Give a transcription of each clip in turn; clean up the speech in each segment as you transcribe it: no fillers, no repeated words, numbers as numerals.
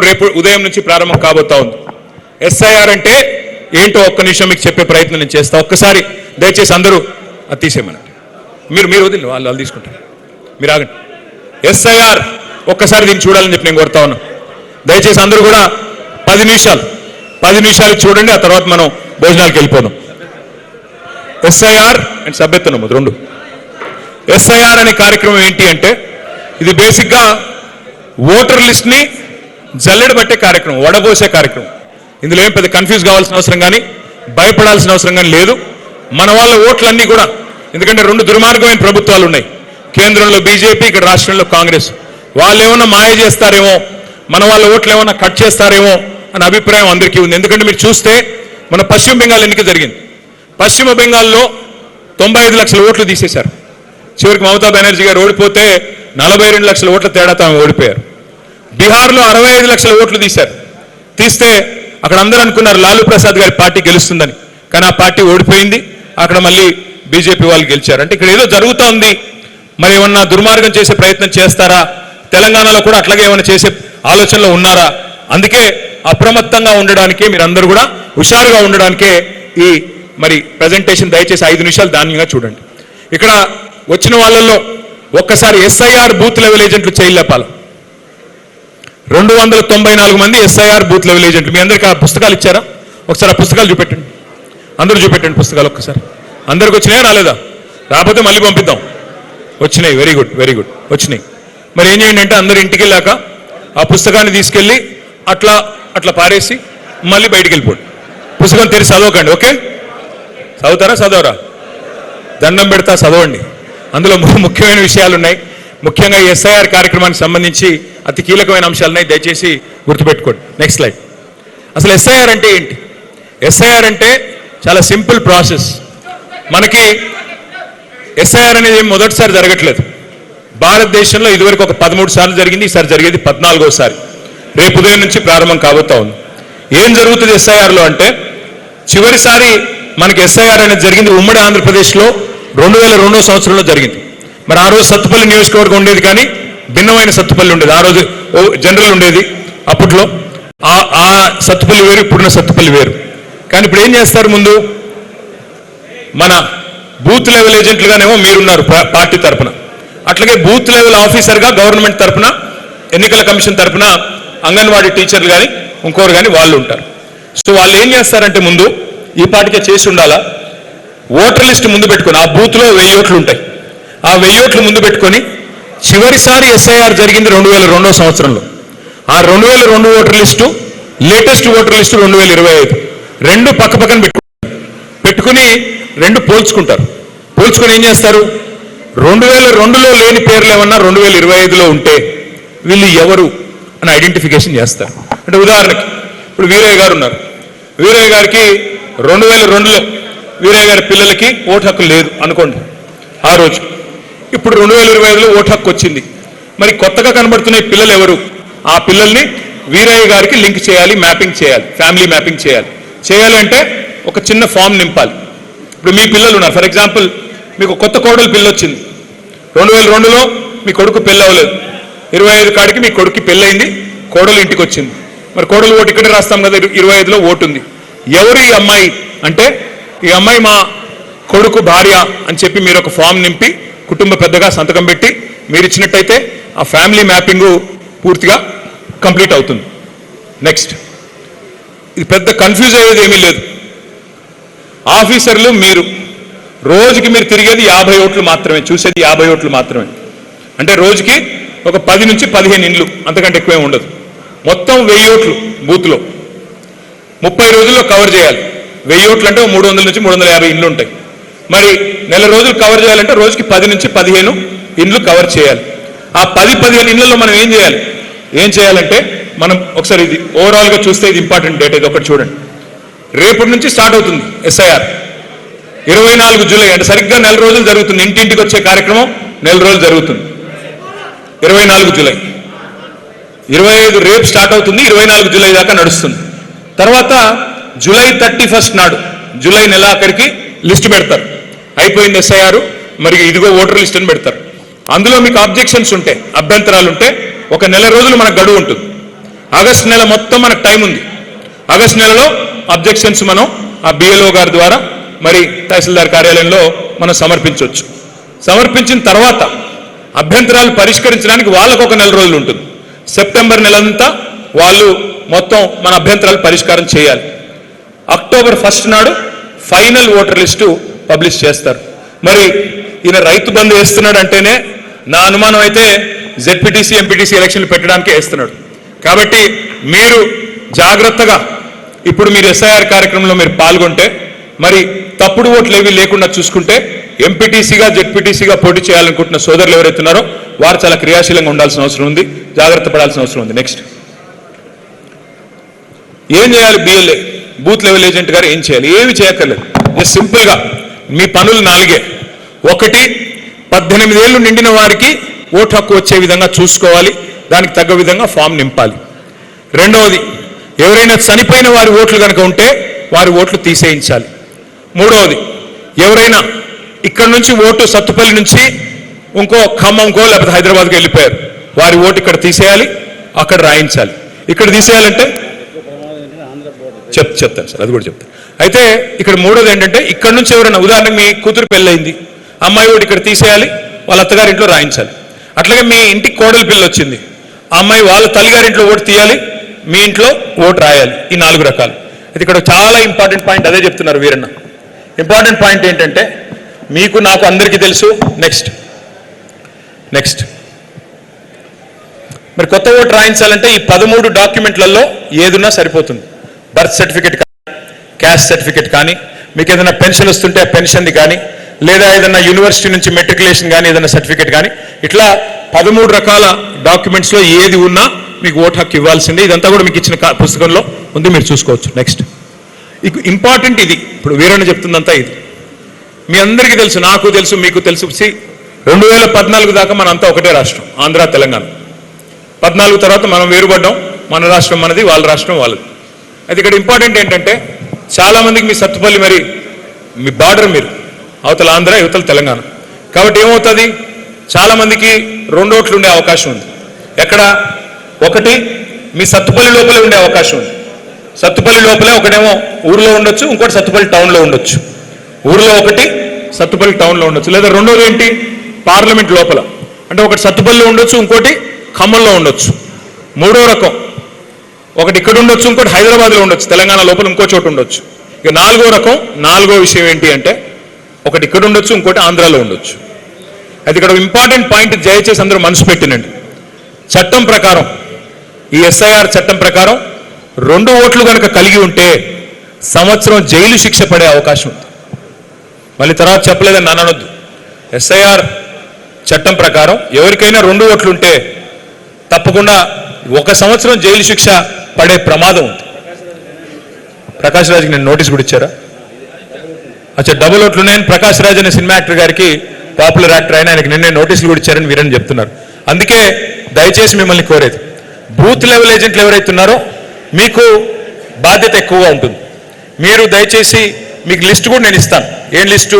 రేపు ఉదయం నుంచి ప్రారంభం కాబోతా ఉంది. ఎస్ఐఆర్ అంటే ఏంటో ఒక్క నిమిషం మీకు చెప్పే ప్రయత్నం నేను చేస్తా. ఒక్కసారి దయచేసి అందరూ అది తీసేయమనండి. మీరు వదిలి వాళ్ళు తీసుకుంటారు, మీరు ఆగండి. ఎస్ఐఆర్ ఒక్కసారి దీన్ని చూడాలని చెప్పి నేను కోరుతా ఉన్నా. దయచేసి అందరూ కూడా 10 నిమిషాలు చూడండి. ఆ తర్వాత మనం భోజనాలకు వెళ్ళిపోదాం. ఎస్ఐఆర్ అండ్ సభ్యత్వ నమోదు రెండు. ఎస్ఐఆర్ అనే కార్యక్రమం ఏంటి అంటే ఇది బేసిక్గా ఓటర్ లిస్ట్ని జల్లెడ పట్టే కార్యక్రమం, వడబోసే కార్యక్రమం. ఇందులో ఏం పెద్ద కన్ఫ్యూజ్ కావాల్సిన అవసరం కానీ భయపడాల్సిన అవసరం కానీ లేదు. మన వాళ్ళ ఓట్లన్నీ కూడా, ఎందుకంటే 2 దుర్మార్గమైన ప్రభుత్వాలు ఉన్నాయి, కేంద్రంలో బీజేపీ, ఇక్కడ రాష్ట్రంలో కాంగ్రెస్. వాళ్ళు ఏమన్నా మాయ చేస్తారేమో, మన వాళ్ళ ఓట్లు ఏమన్నా కట్ చేస్తారేమో అనే అభిప్రాయం అందరికీ ఉంది. ఎందుకంటే మీరు చూస్తే మన పశ్చిమ బెంగాల్ ఎన్నిక జరిగింది. పశ్చిమ బెంగాల్లో 95 లక్షల ఓట్లు తీసేశారు. చివరికి మమతా బెనర్జీ గారు ఓడిపోతే 42 లక్షల ఓట్ల తేడాతో ఆమె ఓడిపోయారు. బీహార్లో 65 లక్షల ఓట్లు తీస్తే అక్కడ అందరూ అనుకున్నారు లాలూ ప్రసాద్ గారి పార్టీ గెలుస్తుందని, కానీ ఆ పార్టీ ఓడిపోయింది. అక్కడ మళ్ళీ బీజేపీ వాళ్ళు గెలిచారు. అంటే ఇక్కడ ఏదో జరుగుతోంది, మరి ఏమన్నా దుర్మార్గం చేసే ప్రయత్నం చేస్తారా, తెలంగాణలో కూడా అట్లాగే ఏమైనా చేసే ఆలోచనలో ఉన్నారా? అందుకే అప్రమత్తంగా ఉండడానికే, మీరందరూ కూడా హుషారుగా ఉండడానికే ఈ మరి ప్రజెంటేషన్. దయచేసి 5 నిమిషాలు ధాన్యంగా చూడండి. ఇక్కడ వచ్చిన వాళ్ళల్లో ఒక్కసారి ఎస్ఐఆర్ బూత్ లెవెల్ ఏజెంట్లు చేయలేపాలి. 294 మంది ఎస్ఐఆర్ బూత్ లెవెల్ ఏజెంట్లు. మీ అందరికీ ఆ పుస్తకాలు ఇచ్చారా? ఒకసారి ఆ పుస్తకాలు చూపెట్టండి, అందరూ చూపెట్టండి పుస్తకాలు ఒక్కసారి. అందరికి వచ్చినాయా రాలేదా? రాకపోతే మళ్ళీ పంపిద్దాం. వచ్చినాయి, వెరీ గుడ్ వచ్చినాయి. మరి ఏం చేయండి అంటే అందరూ ఇంటికి వెళ్ళాక ఆ పుస్తకాన్ని తీసుకెళ్ళి అట్లా పారేసి మళ్ళీ బయటికి వెళ్ళిపోండి. పుస్తకం తెరిచి చదవకండి, ఓకే? చదవరా? దండం పెడతా చదవండి. అందులో ముఖ్యమైన విషయాలు ఉన్నాయి. ముఖ్యంగా ఎస్ఐఆర్ కార్యక్రమానికి సంబంధించి అతి కీలకమైన అంశాలు ఉన్నాయి, దయచేసి గుర్తుపెట్టుకోండి. Next slide. అసలు ఎస్ఐఆర్ అంటే ఏంటి? ఎస్ఐఆర్ అంటే చాలా సింపుల్ ప్రాసెస్. మనకి ఎస్ఐఆర్ అనేది మొదటిసారి జరగట్లేదు. భారతదేశంలో ఇదివరకు ఒక 13 సార్లు జరిగింది, ఈసారి జరిగేది 14వసారి. రేపు ఉదయం నుంచి ప్రారంభం కాబోతా ఉంది. ఏం జరుగుతుంది ఎస్ఐఆర్లో అంటే, చివరిసారి మనకి ఎస్ఐఆర్ అనేది జరిగింది ఉమ్మడి ఆంధ్రప్రదేశ్లో 2002వ సంవత్సరంలో జరిగింది. మరి ఆ రోజు సత్తుపల్లి నియోజకవర్గం ఉండేది, కానీ భిన్నమైన సత్తుపల్లి ఉండేది. ఆ రోజు జనరల్ ఉండేది అప్పట్లో. ఆ సత్తుపల్లి వేరు, ఇప్పుడున్న సత్తుపల్లి వేరు. కానీ ఇప్పుడు ఏం చేస్తారు, ముందు మన బూత్ లెవెల్ ఏజెంట్లుగానేమో మీరున్నారు పార్టీ తరఫున, అట్లాగే బూత్ లెవెల్ ఆఫీసర్గా గవర్నమెంట్ తరఫున, ఎన్నికల కమిషన్ తరఫున అంగన్వాడీ టీచర్లు కానీ ఇంకోరు కానీ వాళ్ళు ఉంటారు. సో వాళ్ళు ఏం చేస్తారంటే, ముందు ఈ పార్టీకే చేసి ఉండాలా, ఓటర్ లిస్ట్ ముందు పెట్టుకొని, ఆ బూత్లో 1000 ఓట్లు ఉంటాయి, ఆ 1000 ఓట్లు ముందు పెట్టుకొని, చివరిసారి ఎస్ఐఆర్ జరిగింది 2002వ సంవత్సరంలో. ఆ 2002 voter list, latest voter list 2025, రెండు పక్కపక్కన పెట్టుకుని రెండు పోల్చుకుంటారు. పోల్చుకొని ఏం చేస్తారు, 2002లో లేని పేర్లు ఏమన్నా 2025లో ఉంటే వీళ్ళు ఎవరు అని ఐడెంటిఫికేషన్ చేస్తారు. అంటే ఉదాహరణకి ఇప్పుడు వీరయ్య గారు ఉన్నారు, వీరయ్య గారికి 2002లో వీరయ్య గారి పిల్లలకి ఓటు హక్కు లేదు అనుకోండి ఆ రోజు. ఇప్పుడు 2025లో ఓటు హక్కు వచ్చింది. మరి కొత్తగా కనబడుతున్న పిల్లలు ఎవరు? ఆ పిల్లల్ని వీరయ్య గారికి లింక్ చేయాలి, మ్యాపింగ్ చేయాలి, ఫ్యామిలీ మ్యాపింగ్ చేయాలి అంటే ఒక చిన్న ఫామ్ నింపాలి. ఇప్పుడు మీ పిల్లలు ఉన్నారు, ఫర్ ఎగ్జాంపుల్ మీకు కొత్త కోడలు పిల్ల వచ్చింది, 2002లో మీ కొడుకు పెళ్ళి అవ్వలేదు, 25 కాడికి మీ కొడుకు పెళ్ళయింది, కోడలు ఇంటికి వచ్చింది. మరి కోడలు ఓటు ఇక్కడే రాస్తాం కదా, 25లో ఓటు ఉంది. ఎవరు ఈ అమ్మాయి అంటే, ఈ అమ్మాయి మా కొడుకు భార్య అని చెప్పి మీరు ఒక ఫామ్ నింపి కుటుంబ పెద్దగా సంతకం పెట్టి మీరు ఇచ్చినట్టయితే ఆ ఫ్యామిలీ మ్యాపింగ్ పూర్తిగా కంప్లీట్ అవుతుంది. నెక్స్ట్, ఇది పెద్ద కన్ఫ్యూజ్ అయ్యేది ఏమీ లేదు. ఆఫీసర్లు మీరు రోజుకి మీరు తిరిగేది 50 ఓట్లు మాత్రమే, చూసేది 50 ఓట్లు మాత్రమే. అంటే రోజుకి ఒక 10 నుంచి 15 ఇండ్లు, అంతకంటే ఎక్కువే ఉండదు. మొత్తం 1000 ఓట్లు బూత్లో 30 రోజుల్లో కవర్ చేయాలి. 1000 ఓట్లు అంటే 300 నుంచి 350 ఇండ్లు ఉంటాయి. మరి నెల రోజులు కవర్ చేయాలంటే రోజుకి 10 నుంచి 15 ఇండ్లు కవర్ చేయాలి. ఆ 10-15 ఇండ్లలో మనం ఏం చేయాలంటే మనం ఒకసారి ఇది ఓవరాల్గా చూస్తే ఇది ఇంపార్టెంట్ డేట్. ఇది ఒకటి చూడండి. రేపటి నుంచి స్టార్ట్ అవుతుంది ఎస్ఐఆర్, 24 జూలై, అంటే సరిగ్గా నెల రోజులు జరుగుతుంది. ఇంటింటికి వచ్చే కార్యక్రమం నెల రోజులు జరుగుతుంది. 24 జూలై, 25 రేపు స్టార్ట్ అవుతుంది, 24 జూలై దాకా నడుస్తుంది. తర్వాత జూలై 31 నాడు, జూలై నెలాఖరికి లిస్ట్ పెడతారు. అయిపోయింది ఎస్ఐఆర్, మరి ఇదిగో ఓటర్ లిస్ట్ అని పెడతారు. అందులో మీకు ఆబ్జెక్షన్స్ ఉంటే, అభ్యంతరాలు ఉంటే ఒక నెల రోజులు మనకు గడువు ఉంటుంది. ఆ ఆగస్టు నెల మొత్తం మనకు టైం ఉంది. ఆగస్టు నెలలో అబ్జెక్షన్స్ మనం ఆ బిఎల్ఓ గారి ద్వారా మరి తహసీల్దార్ కార్యాలయంలో మనం సమర్పించవచ్చు. సమర్పించిన తర్వాత అభ్యంతరాలు పరిష్కరించడానికి వాళ్ళకు ఒక నెల రోజులు ఉంటుంది. సెప్టెంబర్ నెలంతా వాళ్ళు మొత్తం మన అభ్యంతరాలు పరిష్కారం చేయాలి. అక్టోబర్ 1 నాడు ఫైనల్ ఓటర్ లిస్టు పబ్లిష్ చేస్తారు. మరి ఈయన రైతు బంధు వేస్తున్నాడు అంటేనే నా అనుమానం అయితే జెడ్పీటీసీ ఎంపీటీసీ ఎలక్షన్లు పెట్టడానికే వేస్తున్నాడు. కాబట్టి మీరు జాగ్రత్తగా ఇప్పుడు మీరు ఎస్ఐఆర్ కార్యక్రమంలో మీరు పాల్గొంటే మరి తప్పుడు ఓట్లు ఏవి లేకుండా చూసుకుంటే ఎంపీటీసీగా జెడ్పీటీసీగా పోటీ చేయాలనుకుంటున్న సోదరులు ఎవరైతే ఉన్నారో వారు చాలా క్రియాశీలంగా ఉండాల్సిన అవసరం ఉంది, జాగ్రత్త పడాల్సిన అవసరం ఉంది. నెక్స్ట్ ఏం చేయాలి? బిఎల్ఏ బూత్ లెవెల్ ఏజెంట్ గారు ఏం చేయాలి? ఏమి చేయక్కర్లేదు. జస్ట్ సింపుల్గా మీ పనులు 4. 1, 18 ఏళ్ళు నిండిన వారికి ఓటు హక్కు వచ్చే విధంగా చూసుకోవాలి, దానికి తగ్గ విధంగా ఫామ్ నింపాలి. 2వది, ఎవరైనా చనిపోయిన వారి ఓట్లు కనుక ఉంటే వారి ఓట్లు తీసేయించాలి. 3వది, ఎవరైనా ఇక్కడ నుంచి ఓటు సత్తుపల్లి నుంచి ఇంకో ఖమ్మంకో లేకపోతే హైదరాబాద్కి వెళ్ళిపోయారు, వారి ఓటు ఇక్కడ తీసేయాలి, అక్కడ రాయించాలి. ఇక్కడ తీసేయాలంటే చెప్తాను సార్, అది కూడా చెప్తాను. అయితే ఇక్కడ 3వది ఏంటంటే ఇక్కడ నుంచి ఎవరైనా ఉదాహరణకు మీ కూతురు పెళ్ళయింది, అమ్మాయి ఓటు ఇక్కడ తీసేయాలి, వాళ్ళ అత్తగారింట్లో రాయించాలి. అట్లాగే మీ ఇంటికి కోడలి పిల్ల వచ్చింది, ఆ అమ్మాయి వాళ్ళ తల్లిగారింట్లో ఓటు తీయాలి, మీ ఇంట్లో ఓటు రాయాలి. ఈ 4 రకాలు. అయితే ఇక్కడ చాలా ఇంపార్టెంట్ పాయింట్ అదే చెప్తున్నారు వీరన్న. ఇంపార్టెంట్ పాయింట్ ఏంటంటే మీకు నాకు అందరికీ తెలుసు. నెక్స్ట్ మరి కొత్త ఓటు రాయించాలంటే ఈ 13 డాక్యుమెంట్లలో ఏదున్నా సరిపోతుంది. బర్త్ సర్టిఫికేట్ కానీ, క్యాస్ట్ సర్టిఫికేట్ కానీ, మీకు ఏదైనా పెన్షన్ వస్తుంటే ఆ పెన్షన్ది కానీ, లేదా ఏదైనా యూనివర్సిటీ నుంచి మెట్రికులేషన్ కానీ ఏదైనా సర్టిఫికేట్ కానీ, ఇట్లా 13 రకాల డాక్యుమెంట్స్లో ఏది ఉన్నా మీకు ఓటు హక్కు ఇవ్వాల్సిందే. ఇదంతా కూడా మీకు ఇచ్చిన పుస్తకంలో ఉంది, మీరు చూసుకోవచ్చు. నెక్స్ట్ ఇంపార్టెంట్ ఇది, ఇప్పుడు వీరన్న చెప్తుందంతా ఇది మీ అందరికీ తెలుసు, నాకు తెలుసు, మీకు తెలుసు. 2014 దాకా మనంతా ఒకటే రాష్ట్రం, ఆంధ్ర తెలంగాణ. 14 తర్వాత మనం వేరుపడ్డాం, మన రాష్ట్రం మనది, వాళ్ళ రాష్ట్రం వాళ్ళది. అయితే ఇక్కడ ఇంపార్టెంట్ ఏంటంటే చాలామందికి మీ సత్తుపల్లి మరి మీ బార్డర్, మీరు అవతల ఆంధ్ర యువతల తెలంగాణ. కాబట్టి ఏమవుతుంది, చాలామందికి 2 ఓట్లు ఉండే అవకాశం ఉంది. ఎక్కడ? 1 మీ సత్తుపల్లి లోపలే ఉండే అవకాశం ఉంది. సత్తుపల్లి లోపలే ఒకటేమో ఊర్లో ఉండొచ్చు, ఇంకోటి సత్తుపల్లి టౌన్లో ఉండొచ్చు. ఊర్లో 1, సత్తుపల్లి టౌన్లో ఉండొచ్చు. లేదా 2వది ఏంటి, పార్లమెంట్ లోపల, అంటే ఒకటి సత్తుపల్లిలో ఉండొచ్చు, ఇంకోటి ఖమ్మంలో ఉండొచ్చు. 3వ రకం, ఒకటి ఇక్కడ ఉండొచ్చు, ఇంకోటి హైదరాబాద్లో ఉండొచ్చు, తెలంగాణ లోపల ఇంకో చోటు ఉండొచ్చు. ఇక 4వ రకం, 4వ విషయం ఏంటి అంటే ఒకటి ఇక్కడ ఉండొచ్చు, ఇంకోటి ఆంధ్రాలో ఉండొచ్చు. అయితే ఇక్కడ ఇంపార్టెంట్ పాయింట్ దయచేసి అందరూ మనసు పెట్టినండి. చట్టం ప్రకారం, ఈ ఎస్ఐఆర్ చట్టం ప్రకారం 2 ఓట్లు కనుక కలిగి ఉంటే సంవత్సరం జైలు శిక్ష పడే అవకాశం ఉంది. మళ్ళీ తర్వాత చెప్పలేదని అనొద్దు. ఎస్ఐఆర్ చట్టం ప్రకారం ఎవరికైనా 2 ఓట్లు ఉంటే తప్పకుండా 1 సంవత్సరం జైలు శిక్ష పడే ప్రమాదం ఉంది. ప్రకాష్ రాజ్కి నేను నోటీస్ కూడా ఇచ్చారా? అచ్చా, డబుల్ ఓట్లు ఉన్నాయని ప్రకాష్ రాజ్ అనే సినిమా యాక్టర్ గారికి, పాపులర్ యాక్టర్ అయినా, ఆయనకి నిన్నే నోటీసులు కూడా ఇచ్చారని వీరని చెప్తున్నారు. అందుకే దయచేసి మిమ్మల్ని కోరేది, బూత్ లెవెల్ ఏజెంట్లు ఎవరైతే ఉన్నారో మీకు బాధ్యత ఎక్కువగా ఉంటుంది. మీరు దయచేసి మీకు లిస్టు కూడా నేను ఇస్తాను. ఏం లిస్టు?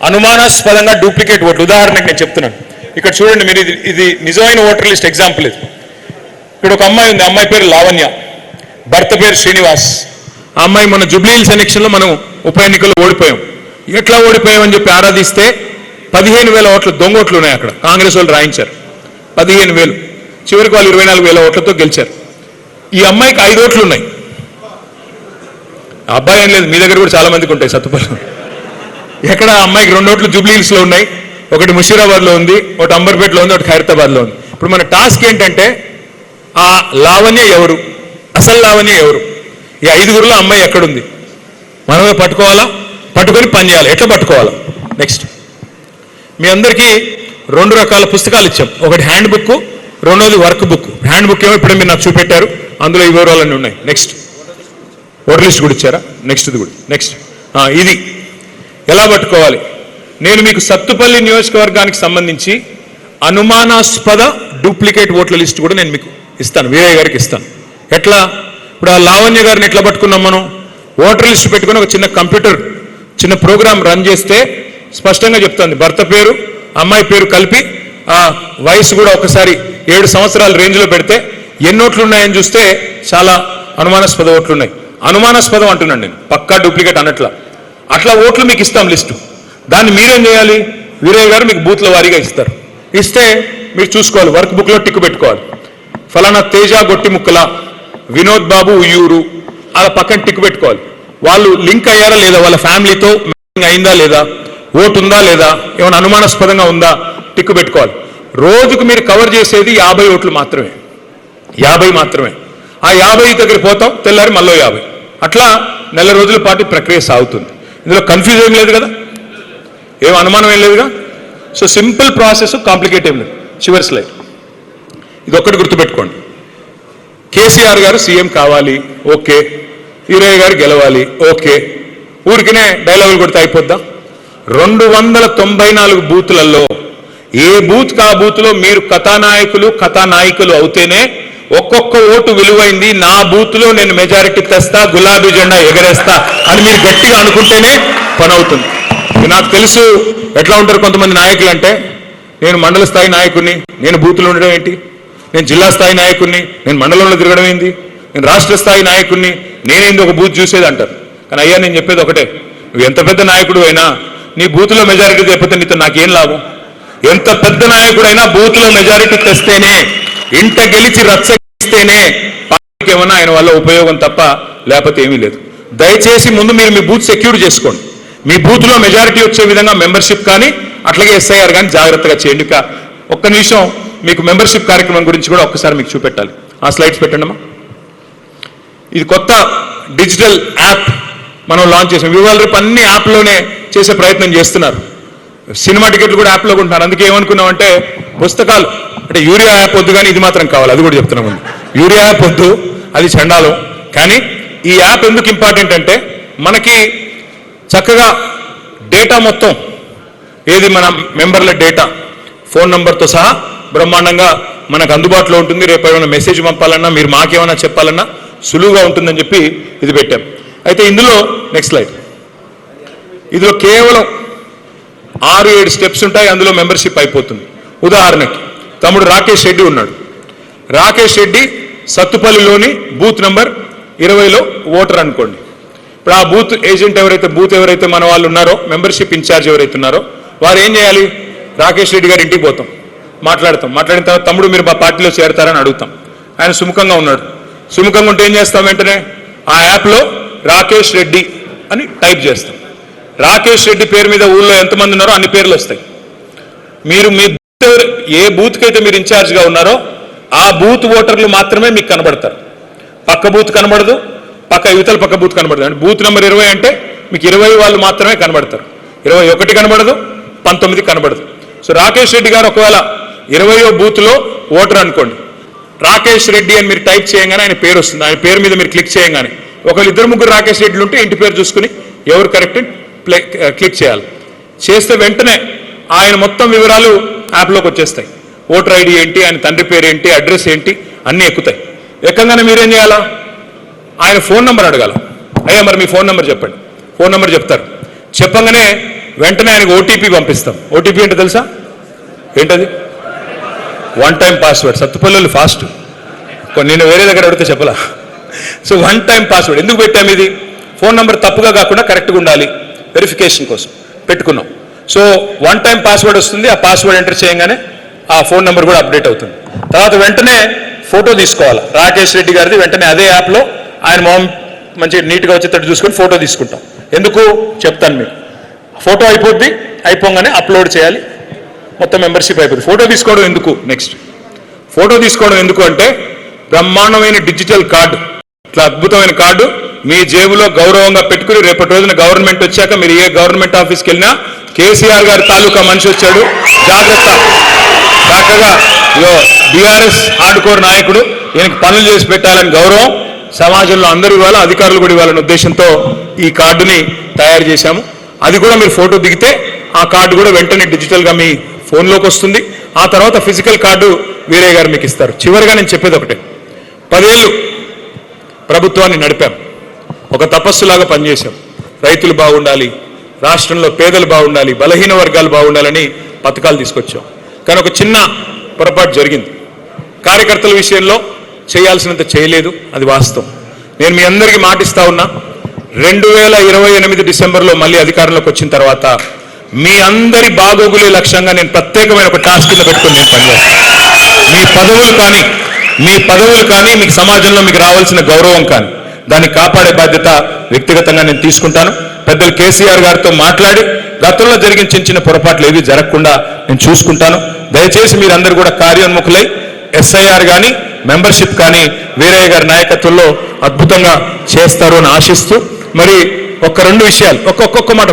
అనుమానాస్పదంగా డూప్లికేట్ ఓట్లు. ఉదాహరణకు నేను చెప్తున్నాను, ఇక్కడ చూడండి మీరు, ఇది నిజమైన ఓటర్ లిస్ట్ ఎగ్జాంపుల్. ఇది ఇక్కడ ఒక అమ్మాయి ఉంది, అమ్మాయి పేరు లావణ్య, భర్త పేరు శ్రీనివాస్. ఆ అమ్మాయి మన జూబ్లీ హిల్స్ ఎలక్షన్లో మనం ఉప ఎన్నికల్లో ఓడిపోయాం. ఎట్లా ఓడిపోయామని చెప్పి ఆరాధిస్తే 15,000 ఓట్లు దొంగ ఓట్లు ఉన్నాయి అక్కడ. కాంగ్రెస్ వాళ్ళు రాయించారు 15,000. చివరికి వాళ్ళు 24,000 ఓట్లతో గెలిచారు. ఈ అమ్మాయికి 5 ఓట్లు ఉన్నాయి. అబ్బాయి ఏం లేదు, మీ దగ్గర కూడా చాలా మందికి ఉంటాయి సత్తుపల్లి. ఎక్కడ? అమ్మాయికి 2 ఓట్లు జూబ్లీ హిల్స్లో ఉన్నాయి, ఒకటి ముషీరాబాద్లో ఉంది, ఒకటి అంబర్పేటలో ఉంది, ఒకటి ఖైరతాబాద్లో ఉంది. ఇప్పుడు మన టాస్క్ ఏంటంటే ఆ లావణ్య ఎవరు, అసలు లావణ్య ఎవరు, ఈ 5గురిలో అమ్మాయి ఎక్కడుంది మనమే పట్టుకోవాలా, పట్టుకొని పని చేయాలి. ఎట్లా పట్టుకోవాలా? నెక్స్ట్ మీ అందరికీ 2 రకాల పుస్తకాలు ఇచ్చాం. ఒకటి హ్యాండ్ బుక్, 2వది వర్క్ బుక్. హ్యాండ్ బుక్ ఏమో ఇప్పుడే మీరు నాకు చూపెట్టారు, అందులో ఈ వివరాలన్నీ ఉన్నాయి. నెక్స్ట్ ఓటర్ లిస్ట్ కూడా ఇచ్చారా? నెక్స్ట్ ఇది కూడా. నెక్స్ట్ ఇది ఎలా పట్టుకోవాలి? నేను మీకు సత్తుపల్లి నియోజకవర్గానికి సంబంధించి అనుమానాస్పద డూప్లికేట్ ఓట్ల లిస్ట్ కూడా నేను మీకు ఇస్తాను, వీరయ్య గారికి ఇస్తాను. ఎట్లా? ఇప్పుడు ఆ లావణ్య గారిని ఎట్లా పట్టుకున్నాం మనం? ఓటర్ లిస్ట్ పెట్టుకుని ఒక చిన్న కంప్యూటర్ చిన్న ప్రోగ్రామ్ రన్ చేస్తే స్పష్టంగా చెప్తుంది భర్త పేరు, అమ్మాయి పేరు కలిపి ఆ వయసు కూడా ఒకసారి 7 సంవత్సరాల రేంజ్లో పెడితే ఎన్ని ఓట్లు ఉన్నాయని చూస్తే చాలా అనుమానాస్పద ఓట్లు ఉన్నాయి. అనుమానాస్పదం అంటున్నాను నేను, పక్కా డూప్లికేట్ అన్నట్లా. అట్లా ఓట్లు మీకు ఇస్తాం లిస్టు. దాన్ని మీరేం చేయాలి? వీరయ్య గారు మీకు బూత్ల వారీగా ఇస్తారు. ఇస్తే మీరు చూసుకోవాలి, వర్క్ బుక్లో టిక్కు పెట్టుకోవాలి. ఫలానా తేజ గొట్టి ముక్కల, వినోద్ బాబు ఉయ్యూరు, అలా పక్కన టిక్కు పెట్టుకోవాలి. వాళ్ళు లింక్ అయ్యారా లేదా, వాళ్ళ ఫ్యామిలీతో అయిందా లేదా, ఓటు ఉందా లేదా, ఏమైనా అనుమానాస్పదంగా ఉందా, టిక్కు పెట్టుకోవాలి. రోజుకు మీరు కవర్ చేసేది 50 ఓట్లు మాత్రమే, 50 మాత్రమే. ఆ 50 దగ్గర పోతాం, తెల్లారి మళ్ళీ 50. అట్లా నెల రోజుల పాటు ప్రక్రియ సాగుతుంది. ఇందులో కన్ఫ్యూజ్ ఏం లేదు కదా, ఏం అనుమానం ఏం లేదుగా. సో సింపుల్ ప్రాసెస్, కాంప్లికేట్ ఏం లేదు. చివరి స్లైడ్, ఇది ఒక్కటి గుర్తుపెట్టుకోండి. కేసీఆర్ గారు సీఎం కావాలి, ఓకే. వీరయ్య గారు గెలవాలి, ఓకే. ఊరికినే డైలాగులు కొడితే అయిపోద్దా? 294 బూతులలో ఏ బూత్ కా బూత్లో మీరు కథానాయకులు అవుతేనే ఒక్కొక్క ఓటు విలువైంది. నా బూత్లో నేను మెజారిటీ తెస్తా, గులాబీ జెండా ఎగరేస్తా అని మీరు గట్టిగా అనుకుంటేనే పని అవుతుంది. నాకు తెలుసు ఎట్లా ఉంటారు కొంతమంది నాయకులు అంటే, నేను మండల స్థాయి నాయకుడిని, నేను బూత్లో ఉండడం ఏంటి, నేను జిల్లా స్థాయి నాయకుడిని, నేను మండలంలో తిరగడం ఏంది, నేను రాష్ట్ర స్థాయి నాయకుడిని, నేనేంది ఒక బూత్ చూసేది అంటారు. కానీ అయ్యా నేను చెప్పేది ఒకటే, నువ్వు ఎంత పెద్ద నాయకుడు అయినా నీ బూత్లో మెజారిటీ తెప్పితే నీతో నాకేం లాభం? ఎంత పెద్ద నాయకుడైనా బూత్లో మెజారిటీ తెస్తేనే, ఇంట గెలిచి రచ్చగిస్తేనే పార్టీకి ఏమన్నా ఆయన వల్ల ఉపయోగం తప్ప లేకపోతే ఏమీ లేదు. దయచేసి ముందు మీరు మీ బూత్ సెక్యూర్ చేసుకోండి. మీ బూత్లో మెజారిటీ వచ్చే విధంగా మెంబర్షిప్ కానీ అట్లాగే ఎస్ఐఆర్ కానీ జాగ్రత్తగా చేయండి. ఒక్క నిమిషం మీకు మెంబర్షిప్ కార్యక్రమం గురించి కూడా ఒక్కసారి మీకు చూపెట్టాలి. ఆ స్లైడ్స్ పెట్టండి అమ్మా. ఇది కొత్త డిజిటల్ యాప్ మనం లాంచ్ చేసాం. ఇవాళ రేపు అన్ని యాప్లోనే చేసే ప్రయత్నం చేస్తున్నారు. సినిమా టికెట్లు కూడా యాప్లో కొంటున్నారు. అందుకే ఏమనుకున్నామంటే, పుస్తకాలు అంటే యూరియా యాప్ వద్దు కానీ ఇది మాత్రం కావాలి. అది కూడా చెప్తున్నాం ముందు, యూరియా యాప్ వద్దు, అది చండాలం. కానీ ఈ యాప్ ఎందుకు ఇంపార్టెంట్ అంటే, మనకి చక్కగా డేటా మొత్తం ఏది మన మెంబర్ల డేటా ఫోన్ నంబర్తో సహా బ్రహ్మాండంగా మనకు అందుబాటులో ఉంటుంది. రేపు ఏమైనా మెసేజ్ పంపాలన్నా, మీరు మాకేమైనా చెప్పాలన్నా సులువుగా ఉంటుందని చెప్పి ఇది పెట్టాం. అయితే ఇందులో నెక్స్ట్ స్లైడ్, ఇందులో కేవలం 6-7 స్టెప్స్ ఉంటాయి. అందులో మెంబర్షిప్ అయిపోతుంది. ఉదాహరణకి తమ్ముడు రాకేష్ రెడ్డి ఉన్నాడు. రాకేష్ రెడ్డి సత్తుపల్లిలోని బూత్ నంబర్ 20లో ఓటర్ అనుకోండి. ఇప్పుడు ఆ బూత్ ఏజెంట్ ఎవరైతే మన వాళ్ళు ఉన్నారో, మెంబర్షిప్ ఇన్ఛార్జ్ ఎవరైతే ఉన్నారో, వారు ఏం చేయాలి? రాకేష్ రెడ్డి గారి ఇంటికి పోతాం, మాట్లాడిన తర్వాత తమ్ముడు మీరు మా పార్టీలో చేరతారని అడుగుతాం. ఆయన సుముఖంగా ఉన్నాడు. సుముఖంగా ఉంటే ఏం చేస్తాం? వెంటనే ఆ యాప్లో రాకేష్ రెడ్డి అని టైప్ చేస్తాం. రాకేష్ రెడ్డి పేరు మీద ఊళ్ళో ఎంతమంది ఉన్నారో అన్ని పేర్లు వస్తాయి. మీరు మీ ఏ బూత్కి అయితే మీరు ఇన్ఛార్జ్గా ఉన్నారో ఆ బూత్ ఓటర్లు మాత్రమే మీకు కనబడతారు. పక్క బూత్ కనబడదు, యువతల పక్క బూత్ కనబడదు. అంటే బూత్ నెంబర్ 20 అంటే మీకు 20 వాళ్ళు మాత్రమే కనబడతారు. 21 కనబడదు, 19 కనబడదు. సో రాకేష్ రెడ్డి గారు ఒకవేళ 20వ బూత్లో ఓటర్ అనుకోండి, రాకేష్ రెడ్డి అని మీరు టైప్ చేయగానే ఆయన పేరు వస్తుంది. ఆయన పేరు మీద మీరు క్లిక్ చేయగానే ఒకవేళ 2-3 రాకేష్ రెడ్డిలు ఉంటే ఇంటి పేరు చూసుకుని ఎవరు కరెక్ట్ క్లిక్ చేయాలి. చేస్తే వెంటనే ఆయన మొత్తం వివరాలు యాప్లోకి వచ్చేస్తాయి. ఓటర్ ఐడి ఏంటి, ఆయన తండ్రి పేరు ఏంటి, అడ్రస్ ఏంటి, అన్నీ ఎక్కుతాయి. ఎక్కగానే మీరేం చేయాలా? ఆయన ఫోన్ నెంబర్ అడగాల. అయ్యా మరి మీ ఫోన్ నెంబర్ చెప్పండి. ఫోన్ నెంబర్ చెప్తారు. చెప్పగానే వెంటనే ఆయనకు ఓటీపీ పంపిస్తాం. ఓటీపీ ఏంటో తెలుసా? ఏంటది? 1 టైం పాస్వర్డ్. సత్తుపల్లి ఫాస్ట్, నేను వేరే దగ్గర అడిగితే చెప్పలా. సో 1 టైం పాస్వర్డ్ ఎందుకు పెట్టాము? ఇది ఫోన్ నెంబర్ తప్పుగా కాకుండా కరెక్ట్గా ఉండాలి, వెరిఫికేషన్ కోసం పెట్టుకున్నాం. సో 1 టైం పాస్వర్డ్ వస్తుంది. ఆ పాస్వర్డ్ ఎంటర్ చేయగానే ఆ ఫోన్ నెంబర్ కూడా అప్డేట్ అవుతుంది. తర్వాత వెంటనే ఫోటో తీసుకోవాలి రాకేష్ రెడ్డి గారిది. వెంటనే అదే యాప్లో ఆయన మొహం మంచిగా నీట్గా వచ్చేటట్టు చూసుకొని ఫోటో తీసుకుంటాం. ఎందుకు చెప్తాను మీకు. ఫోటో అయిపోగానే అప్లోడ్ చేయాలి, మొత్తం మెంబర్షిప్ అయిపోతుంది. ఫోటో తీసుకోవడం ఎందుకు? నెక్స్ట్ ఫోటో తీసుకోవడం ఎందుకు అంటే, బ్రహ్మాండమైన డిజిటల్ కార్డు, ఇట్లా అద్భుతమైన కార్డు మీ జేబులో గౌరవంగా పెట్టుకుని రేపటి రోజున గవర్నమెంట్ వచ్చాక మీరు ఏ గవర్నమెంట్ ఆఫీస్కి వెళ్ళినా కేసీఆర్ గారి తాలూకా మనిషి వచ్చాడు, జాగ్రత్త, చక్కగా బీఆర్ఎస్ హార్డ్కోర్ నాయకుడు, ఈయనకి పనులు చేసి పెట్టాలని గౌరవం సమాజంలో అందరూ ఇవ్వాలి, అధికారులు కూడా ఇవ్వాలనే ఉద్దేశంతో ఈ కార్డుని తయారు చేశాము. అది కూడా మీరు ఫోటో దిగితే ఆ కార్డు కూడా వెంటనే డిజిటల్గా మీ ఫోన్లోకి వస్తుంది. ఆ తర్వాత ఫిజికల్ కార్డు వీరయ్య గారు మీకు ఇస్తారు. చివరిగా నేను చెప్పేది ఒకటే, 10 ఏళ్ళు ప్రభుత్వాన్ని నడిపాం, ఒక తపస్సులాగా పనిచేశాం. రైతులు బాగుండాలి, రాష్ట్రంలో పేదలు బాగుండాలి, బలహీన వర్గాలు బాగుండాలని పథకాలు తీసుకొచ్చాం. కానీ ఒక చిన్న పొరపాటు జరిగింది. కార్యకర్తల విషయంలో చేయాల్సినంత చేయలేదు, అది వాస్తవం. నేను మీ అందరికీ మాటిస్తా ఉన్నా, 2028 డిసెంబర్లో మళ్ళీ అధికారంలోకి వచ్చిన తర్వాత మీ అందరి బాగోగులే లక్ష్యంగా నేను ప్రత్యేకమైన ఒక టాస్క్ కింద పెట్టుకుని నేను పనిచేస్తాను. మీ పదవులు కానీ మీకు సమాజంలో మీకు రావాల్సిన గౌరవం కానీ దాన్ని కాపాడే బాధ్యత వ్యక్తిగతంగా నేను తీసుకుంటాను. పెద్దలు కేసీఆర్ గారితో మాట్లాడి గతంలో జరిగిన చిన్న పొరపాట్లు ఏవి జరగకుండా నేను చూసుకుంటాను. దయచేసి మీరందరూ కూడా కార్యోన్ముఖులై ఎస్ఐఆర్ కానీ మెంబర్షిప్ కానీ వీరయ్య గారి నాయకత్వంలో అద్భుతంగా చేస్తారు అని ఆశిస్తూ, మరి ఒక్క రెండు విషయాలు, ఒక్క మాట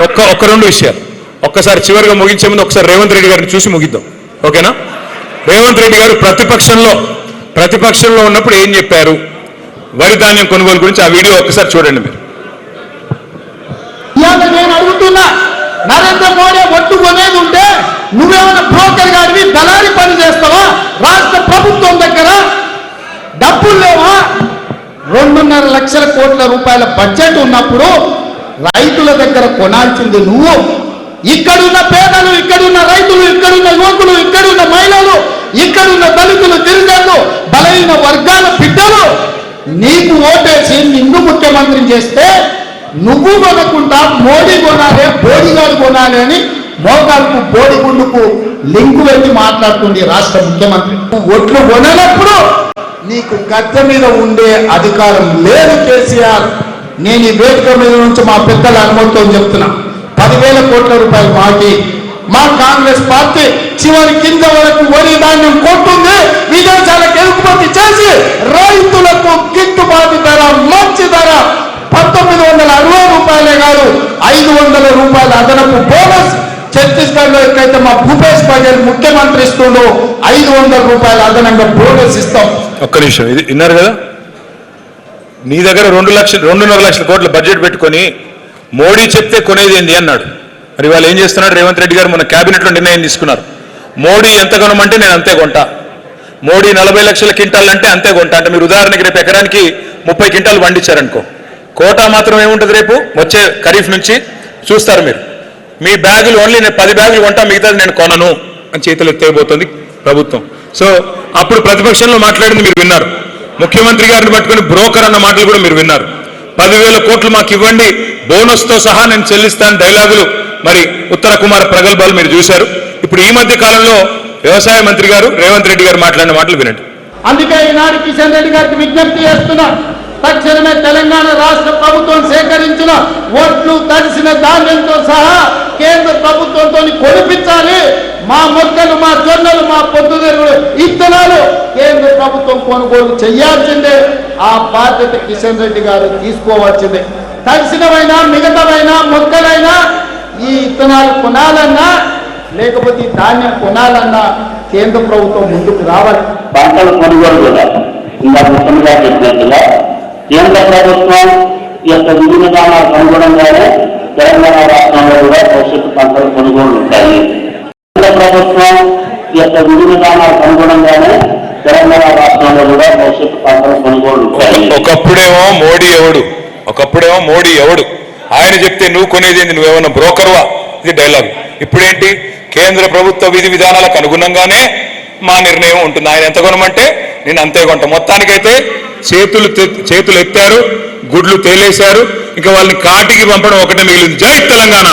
ఒక్క రెండు విషయాలు ఒక్కసారి చివరిగా ముగించే ముందు ఒకసారి రేవంత్ రెడ్డి గారిని చూసి ముగిద్దాం, ఓకేనా? రేవంత్ రెడ్డి గారు ప్రతిపక్షంలో ఉన్నప్పుడు ఏం చెప్పారు వరి ధాన్యం కొనుగోలు గురించి, ఆ వీడియో ఒక్కసారి చూడండి మీరు. నేను అడుగుతున్నా, నరేంద్ర మోడీ ఒట్టు కొనేది ఉంటే నువ్వేమైనా బ్రోకర్ గారివి దళారి పని చేస్తావా? రాష్ట్ర ప్రభుత్వం దగ్గర డబ్బులు లేవా? 2.5 లక్షల కోట్ల రూపాయల బడ్జెట్ ఉన్నప్పుడు రైతుల దగ్గర కొనాల్సింది నువ్వు. ఇక్కడున్న పేదలు, ఇక్కడున్న రైతులు, ఇక్కడున్న యువకులు, ఇక్కడున్న మహిళలు, ఇక్కడున్న దళితులు, గిరిజనులు, బలైన వర్గాల బిడ్డలు నీకు ఓటేసి నిన్ను ముఖ్యమంత్రిని చేస్తే నువ్వు కొనకుండా మోడీ కొనాలి, బోడిగాడు కొనాలి అని మోకాలకు బోడిగుండుకు లింకు పెట్టి మాట్లాడుతుంది రాష్ట్ర ముఖ్యమంత్రి. ఒట్లు కొననప్పుడు నీకు గద్దె మీద ఉండే అధికారం లేదు కేసీఆర్. నేను ఈ వేదిక మీద నుంచి మా పెద్దల అనుమతితో చెప్తున్నా, 10,000 కోట్ల రూపాయలు మాకి మా కాంగ్రెస్ పార్టీ చివరి కింద వరకు వరి ధాన్యం కొంటుంది, విదేశాలకు ఎగుమతి చేసి రైతులకు గిట్టుబాటు ధర, మంచి ధర 1960 రూపాయలే కాదు 500 రూపాయల అదనపు బోనస్. ఛత్తీస్గఢ్ లో ఎక్కడైతే మా భూపేష్ బఘేల్ ముఖ్యమంత్రి ఇస్తుండో 500 రూపాయల అదనంగా బోనస్ ఇస్తాం. ఒక్క నిమిషం, ఇది విన్నారు కదా? నీ దగ్గర 2.5 లక్షల కోట్ల బడ్జెట్ పెట్టుకొని మోడీ చెప్తే కొనేది ఏంది అన్నాడు. మరి వాళ్ళు ఏం చేస్తున్నాడు? రేవంత్ రెడ్డి గారు మొన్న క్యాబినెట్లో నిర్ణయం తీసుకున్నారు. మోడీ ఎంత కొనమంటే నేను అంతే కొంటా, మోడీ 40 లక్షల క్వింటాల్ అంటే అంతే కొంటా. అంటే మీరు ఉదాహరణకి రేపు ఎకరానికి 30 క్వింటాలు పండించారనుకో, కోటా మాత్రం ఏముంటుంది రేపు వచ్చే ఖరీఫ్ నుంచి చూస్తారు మీరు. మీ బ్యాగులు ఓన్లీ నేను 10 బ్యాగులు కొంటా, మిగతాది నేను కొనను అని చేతులు ఎత్తేయబోతుంది ప్రభుత్వం. సో అప్పుడు ప్రతిపక్షంలో మాట్లాడింది మీరు విన్నారు. ముఖ్యమంత్రి గారిని పట్టుకుని బ్రోకర్ అన్న మాటలు కూడా మీరు విన్నారు. 10,000 కోట్లు మాకు ఇవ్వండి, బోనస్తో సహా నేను చెల్లిస్తాను డైలాగులు, మరి ఉత్తర కుమార ప్రగల్భాలు మీరు చూశారు. ఇప్పుడు ఈ మధ్య కాలంలో వ్యవసాయ మంత్రి గారు రేవంత్ రెడ్డి గారు మాట్లాడిన మాటలు వినండి. అందుకే ఈనాడు కిషన్ రెడ్డి గారికి విజ్ఞప్తి చేస్తున్నా, తక్షణమే తెలంగాణ రాష్ట్ర ప్రభుత్వం సేకరించిన ఓట్లు, తడిసిన ధాన్యంతో సహా కేంద్ర ప్రభుత్వంతో కొనిపించాలి. మా మొక్కలు, మా జొన్నలు, మా పొద్దుదెరువులు, ఇత్తనాలు కేంద్ర ప్రభుత్వం కొనుగోలు చేయాల్సిందే. ఆ బాధ్యత కిషన్ రెడ్డి గారు తీసుకోవాల్సిందే. తడిసినవైనా మిగతావైనా మొక్కలైనా ఈ ఇత్తనాలు కొనాలన్నా లేకపోతే ఈ ధాన్యం కొనాలన్నా కేంద్ర ప్రభుత్వం ముందుకు రావాలి. పంటల కొనుగోలు కూడా ఇంకా ముఖ్యంగా చెప్పినట్టుగా కేంద్ర ప్రభుత్వం యొక్క విధి విధానాలకు అనుగుణంగానే తెలంగాణ రాష్ట్రంలో కూడా భవిష్యత్తు పంటల కొనుగోలు ఉంటాయి. కేంద్ర ప్రభుత్వం యొక్క విధి విధానాలకు అనుగుణంగానే తెలంగాణ రాష్ట్రంలో కూడా భవిష్యత్తు పంటల కొనుగోలు ఉంటాయి. ఒకప్పుడేమో మోడీ ఎవడు ఆయన చెప్తే నువ్వు కొనేది నువ్వేమన్నా బ్రోకర్వా, ఇది డైలాగ్. ఇప్పుడేంటి? కేంద్ర ప్రభుత్వ విధి విధానాలకు అనుగుణంగానే మా నిర్ణయం ఉంటుంది. ఆయన ఎంత కొనమంటే నేను అంతే కొంటా. మొత్తానికైతే చేతులు ఎత్తారు, గుడ్లు తేలేశారు. ఇంకా వాళ్ళని కాటికి పంపడం ఒకటే మిగిలింది. జై తెలంగాణ.